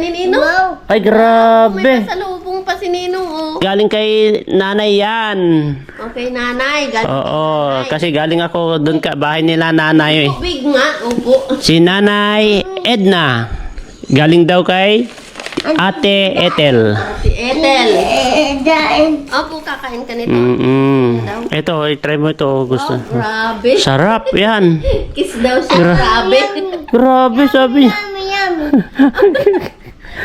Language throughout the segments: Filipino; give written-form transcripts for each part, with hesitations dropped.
ni Ninong. Ay, May grabe. pasalubong pa si Ninong, oh. Galing kay nanay yan. Okay, nanay. Galing Oo, kay nanay. kasi galing ako doon ka bahay nila nanay. Tubig nga, upo. Si Nanay Edna. Galing daw kay Ate Ethel. Si Ethel. Opo, kakain ka nito. Ito, try mo ito. Gusto. Oh, grabe. Sarap, yan. Kiss daw siya, grabe. Grabe, sabi niya.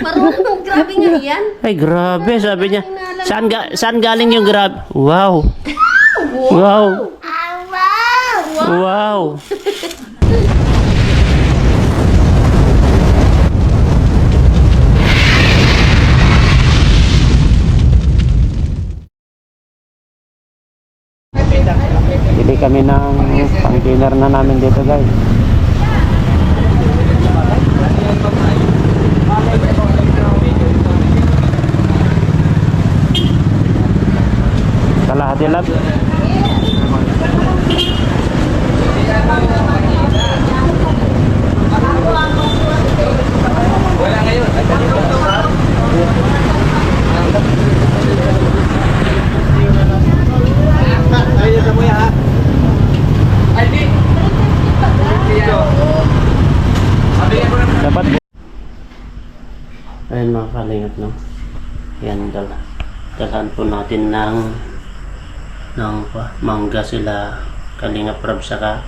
Marunong, grabe nga yan. Ay, grabe, sabi niya. Saan galing yung grab? Wow. Wow. Wow. Bili kami ng pang-dinner na namin dito, guys. Kalahati lang. Dapat. Ayun mga kalingap, no? Yan, dalhan po natin ng mangga sila Kalingap Rab saka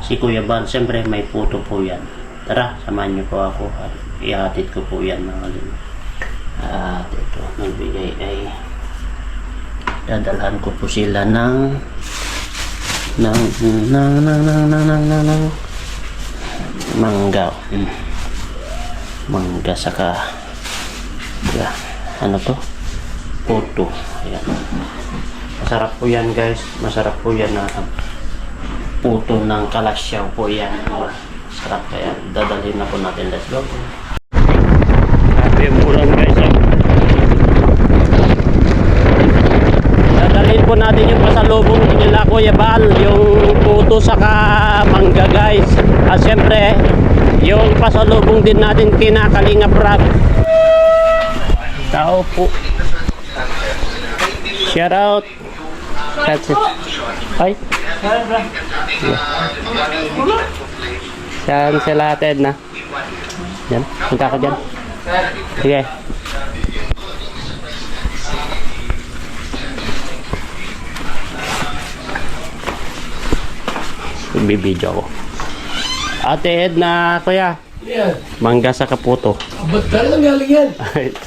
si Kuya Ban. Siyempre may puto po yan. Tara, samahan niyo po ako at ihatid ko po yan mga kalingap. At ito, nagbigay ay dadalhan ko po sila ng mangga. Mangga saka ano to? Puto. Ayan. Masarap po yan, guys. Masarap po yan na puto ng kalasyaw po yan. Masarap, kaya dadalhin na po natin. Let's go. Grabe yung ulan, guys. Dadalhin po natin yung pasalubong nila Kuya Bal, yung puto saka mangga, guys. At syempre yung pasalubong din natin kina Kalingap Rab. Tao po. Shout out. That's it. Ay. Saan sila Ate Edna? Yan. Punta ka dyan. Sige. Bibidyo ako. Ate Edna, Kuya. Yeah. Mangga sa kaputo. Ba't talagang galing yan?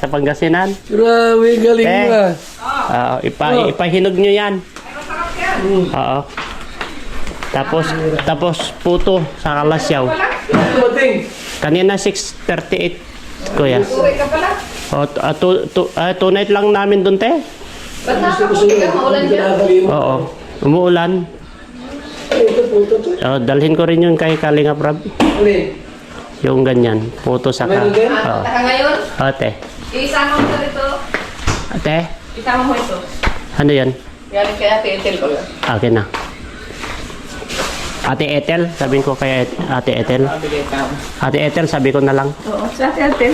Sa Pangasinan. Grabe, galing mo Ipahinog nyo yan. Oo. Tapos puto sa kalasyaw. Dumating. Kanina 6:38, Kuya. Tonight lang namin dun, te. Oo. Umuulan. Dalhin ko rin yun kay Kalingap Rab. Yung ganyan, puto saka. Oo. Taka ngayon, Ate. isama mo na rito. Ate, Isama mo ito. ano yan? Galing kay Ate Ethel ko yun. Akin na. Ate Ethel, sabihin ko kay Ate Ethel. Ate Ethel, sabi ko na lang. Oo, sa Ate Ethel.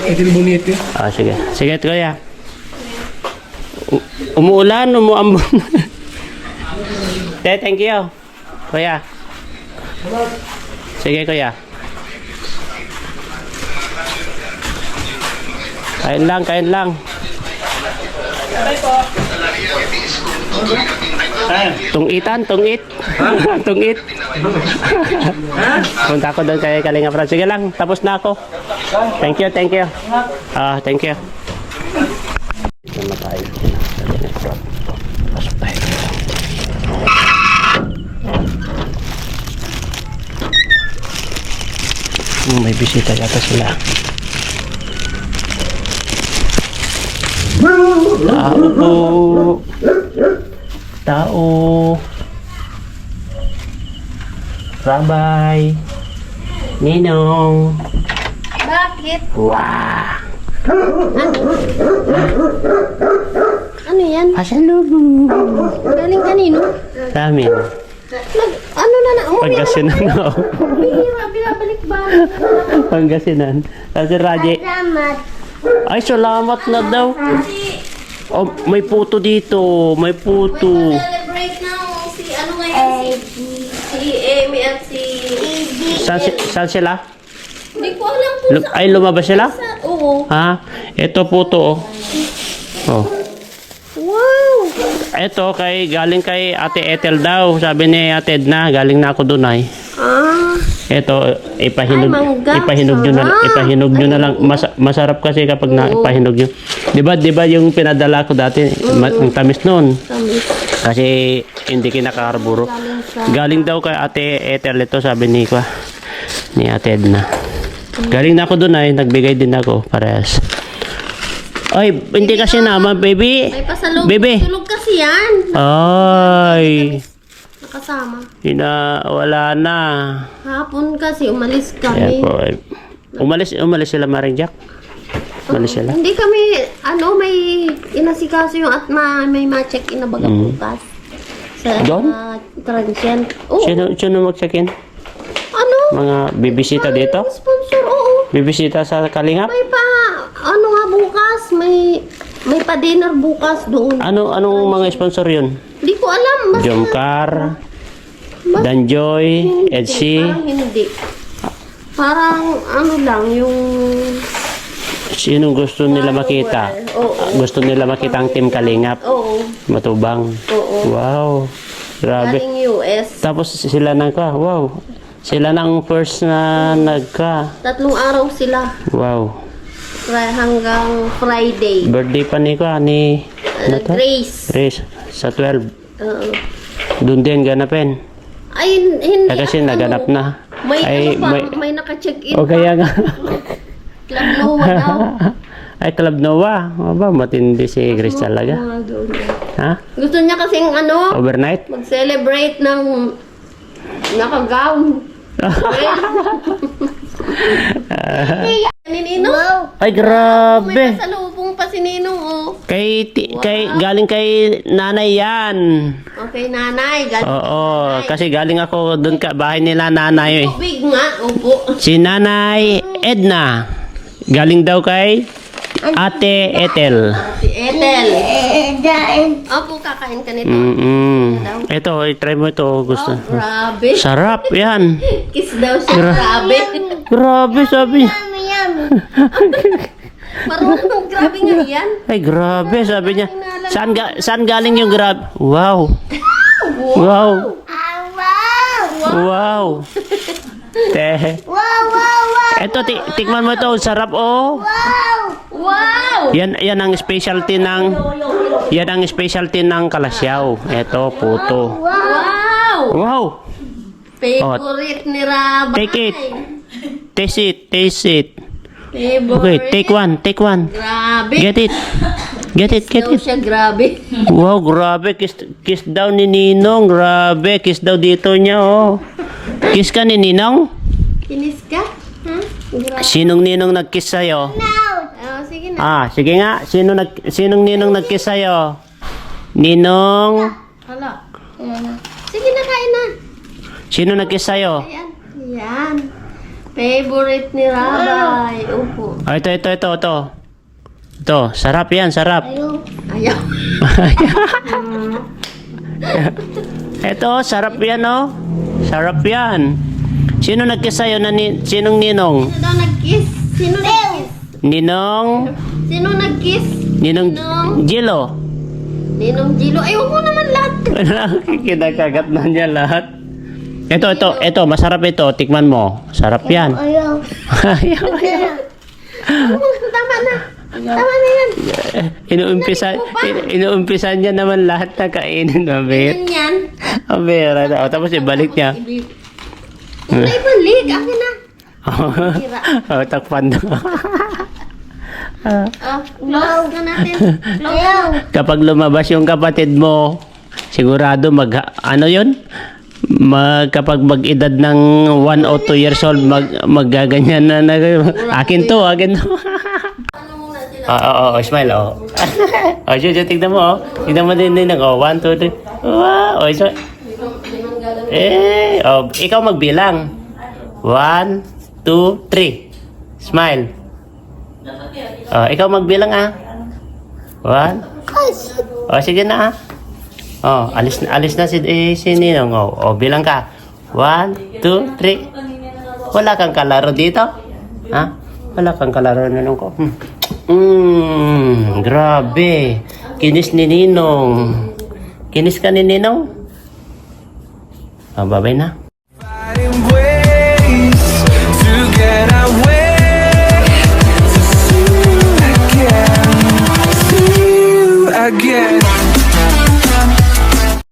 Ethel Bonito. Sige. Sige, Kuya. Umuulan, umuambon. Thank you. Kuya. Sige, Kuya. Kain lang, kain lang. Tungitan, tungit. Tungit. Punta ako doon kay Kalingap Rab. Sige lang, tapos na ako. Thank you, thank you. Thank you. Ito na tayo. Kalingap Rab. Pasok tayo. May bisita yata sila. Tao po. Tao. Rabay. Ninong. Bakit? Wah. Ano yan? Pasalubong. Galing kanino? Sa amin. Ano ka na. Umuwi ako. Pangasinan na. Bihira, binabalik ba? Pangasinan. Tapos si Raji. Ay, salamat na daw. Oh, may puto dito. May puto. Celebrate na si ano ngayon? Si Amy at si... Saan sila? Hindi ko alam kung saan. Ay, lumabas sila? Oo. Ha? Ito puto, oh. Oh. Wow! Ito, galing kay Ate Ethel daw. Sabi ni Ate Edna, galing na ako doon ay. Ah. Ito, ipahinog, Ay, mangga, ipahinog nyo na lang. Masarap kasi kapag ipahinog nyo. Diba yung pinadala ko dati, ang tamis noon. Tamis. Kasi hindi kinakarburo. Galing daw kay Ate Ethel ito, sabi ni Ate Edna. Galing na ako doon ay, nagbigay din ako, parehas. Ay, hindi kasi naman, baby. May pasalubong. Baby. Tulog kasi yan. Ay, Nakasama. wala na. Hapon kasi umalis Kaya kami. po, umalis sila Maring Jack. Umalis sila. Hindi kami, may inasikaso yung at may ma-check-in na baga bukas. Sa Doon? transient. Oo. Sino mag-check-in? Ano? Mga bibisita dito? Sponsor, oo. Bibisita sa Kalingap? May nga bukas, may pa-dinner bukas doon. Anong mga sponsor yun? Hindi ko alam. Basta, Jomcar, Danjoy, Edsi. parang hindi. Parang lang, yung... Sinong gusto nila makita? Oo. Gusto nila makita ang Team Kalingap? Oo. Matubang. Oo. Wow. Grabe. Galing US. Tapos sila wow. Sila nang first na 3 araw sila. wow. Hanggang Friday. Birthday pa ni Grace. Grace sa 12. Oo. Doon din ganapin. Ay, hindi. Kasi naganap na. May Ay, may naka-check-in. O kaya nga. Club Noah daw. Ay, Club Noah. Aba, matindi si Grace talaga. Mga doon. Ha? Gusto niya kasing Overnight? mag-celebrate ng naka-gown. Ni Ninong. Ay, May grabe. pasalubong pa si Ninong, Galing kay nanay yan. Okay, nanay. Oo, kasi galing ako doon bahay nila nanay. Tubig nga, upo. Si Nanay Edna. Galing daw kay Ate Ethel. Si Ethel. Opo, kakain ka nito. Ito, try mo ito. Gusto. Grabe. Sarap, yan. Kiss daw siya. Grabe. Grabe, sabi niya. Marunong, grabe nga yan. Ay, grabe, sabi niya. Saan galing yung grabe? Wow. Wow. Wow. Te. Ito, tikman mo ito. Sarap, oh. Wow! Yan ang specialty ng Kalasyaw. Ito, puto. Wow! Wow. Favorite ni Rabay. Take it. Taste it. Favorite. Okay, take one. Grabe. Get it. Daw siya, grabe. Wow, grabe. Kiss daw ni Ninong. Grabe, kiss daw dito niya, oh. Kiss ka ni Ninong? Kinis ka? Grabe. Sinong Ninong nag-kiss sa'yo? Sige na. Sige nga. Sinong Ninong nag-kiss sa'yo? Ninong? Hala. Sige na, kain na. Sino nag-kiss sa'yo? Yan. Favorite ni Rabay. Upo. Oh, ito. Ito, sarap yan, sarap. Ayaw. Ito, sarap yan, oh. Sarap yan. Sino nag-kiss sa'yo? Sinong Ninong? Sino daw nag-kiss? Sino nag-kiss? Ninong? Sino nag-kiss? Ninong Jilo? Ninong Jilo. Ay, huwag mo naman lahat. Kinakagat na niya lahat. Ito, masarap ito. Tikman mo. Sarap yan. Ayaw. Tama na. Tama na yan. Inuumpisa niya naman lahat na kainin. Yan yan. Abera. Tapos ibalik niya. Huwag na ibalik. Akin na. Takpan na. Close na natin. Close. Kapag lumabas yung kapatid mo, sigurado kapag mag-edad ng 1 o 2 years old, maggaganyan na. Akin to. Smile, Jojo, tignan mo, Tignan mo din. 1, 2, 3. Wow, Oh, ikaw magbilang. 1, 2, 3. Smile. Oh, ikaw magbilang ah. 1. Oh, sige na ah. Oh, alis na si Ninong. Oh, bilang ka. 1, 2, 3. Wala kang kalaro dito? Ha? Wala kang kalaro, Ninong ko. Grabe. Kinis ni Ninong. Kinis ka ni Ninong? Oh, babay na.